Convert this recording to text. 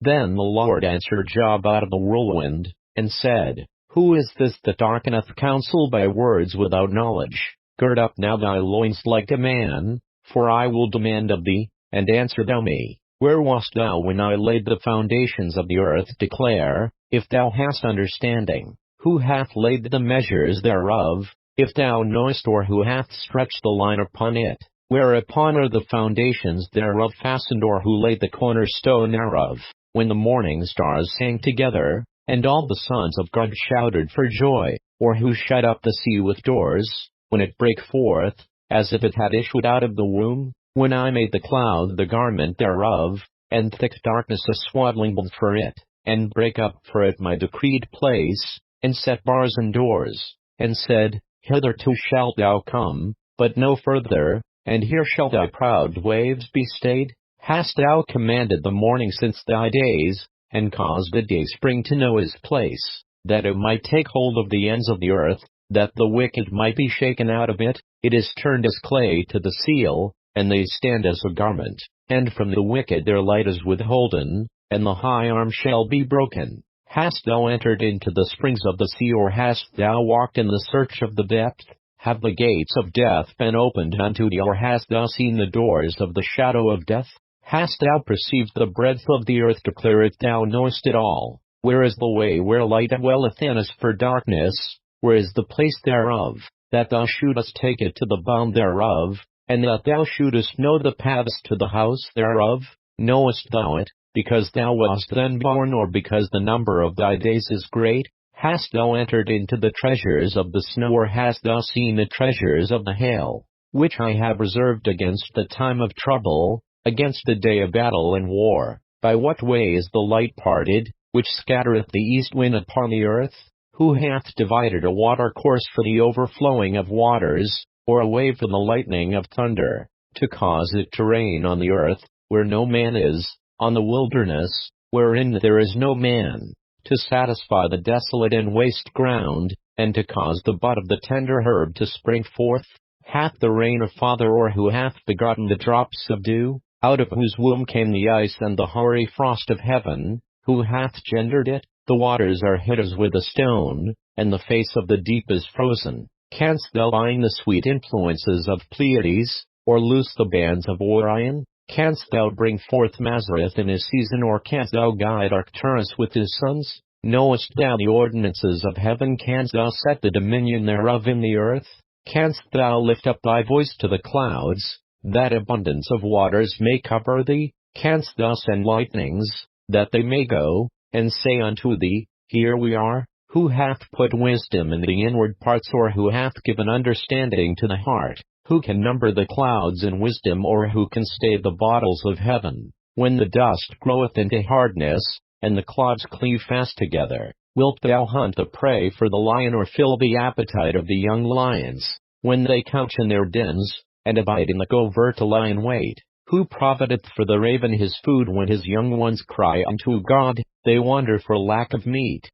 Then the Lord answered Job out of the whirlwind, and said, Who is this that darkeneth counsel by words without knowledge? Gird up now thy loins like a man, for I will demand of thee, and answer thou me. Where wast thou when I laid the foundations of the earth? Declare, if thou hast understanding. Who hath laid the measures thereof, if thou knowest, or who hath stretched the line upon it? Whereupon are the foundations thereof fastened, or who laid the cornerstone thereof? When the morning stars sang together, and all the sons of God shouted for joy, or who shut up the sea with doors, when it brake forth, as if it had issued out of the womb? When I made the cloud the garment thereof, and thick darkness a swaddlingband for it, and brake up for it my decreed place, and set bars and doors, and said, Hitherto shalt thou come, but no further, and here shall thy proud waves be stayed? Hast thou commanded the morning since thy days, and caused the day spring to know his place, that it might take hold of the ends of the earth, that the wicked might be shaken out of it? It is turned as clay to the seal, and they stand as a garment, and from the wicked their light is withholden, and the high arm shall be broken. Hast thou entered into the springs of the sea, or hast thou walked in the search of the depth? Have the gates of death been opened unto thee, or hast thou seen the doors of the shadow of death? Hast thou perceived the breadth of the earth? Declare if thou knowest it all. Where is the way where light dwelleth, and as for darkness, where is the place thereof, that thou shouldest take it to the bound thereof, and that thou shouldest know the paths to the house thereof? Knowest thou it, because thou wast then born, or because the number of thy days is great? Hast thou entered into the treasures of the snow, or hast thou seen the treasures of the hail, which I have reserved against the time of trouble, against the day of battle and war? By what way is the light parted, which scattereth the east wind upon the earth? Who hath divided a water course for the overflowing of waters, or a way for the lightning of thunder, to cause it to rain on the earth, where no man is, on the wilderness, wherein there is no man, to satisfy the desolate and waste ground, and to cause the bud of the tender herb to spring forth? Hath the rain a father, or who hath begotten the drops of dew, out of whose womb came the ice and the hoary frost of heaven? Who hath gendered it? The waters are hid as with a stone, and the face of the deep is frozen. Canst thou bind the sweet influences of Pleiades, or loose the bands of Orion? Canst thou bring forth Mazareth in his season, or canst thou guide Arcturus with his sons? Knowest thou the ordinances of heaven? Canst thou set the dominion thereof in the earth? Canst thou lift up thy voice to the clouds, that abundance of waters may cover thee? Canst thou send lightnings, that they may go, and say unto thee, Here we are? Who hath put wisdom in the inward parts, or who hath given understanding to the heart? Who can number the clouds in wisdom, or who can stay the bottles of heaven? When the dust groweth into hardness, and the clods cleave fast together, wilt thou hunt the prey for the lion, or fill the appetite of the young lions? When they couch in their dens, and abide in the covert to lie in wait, who provideth for the raven his food when his young ones cry unto God? They wander for lack of meat,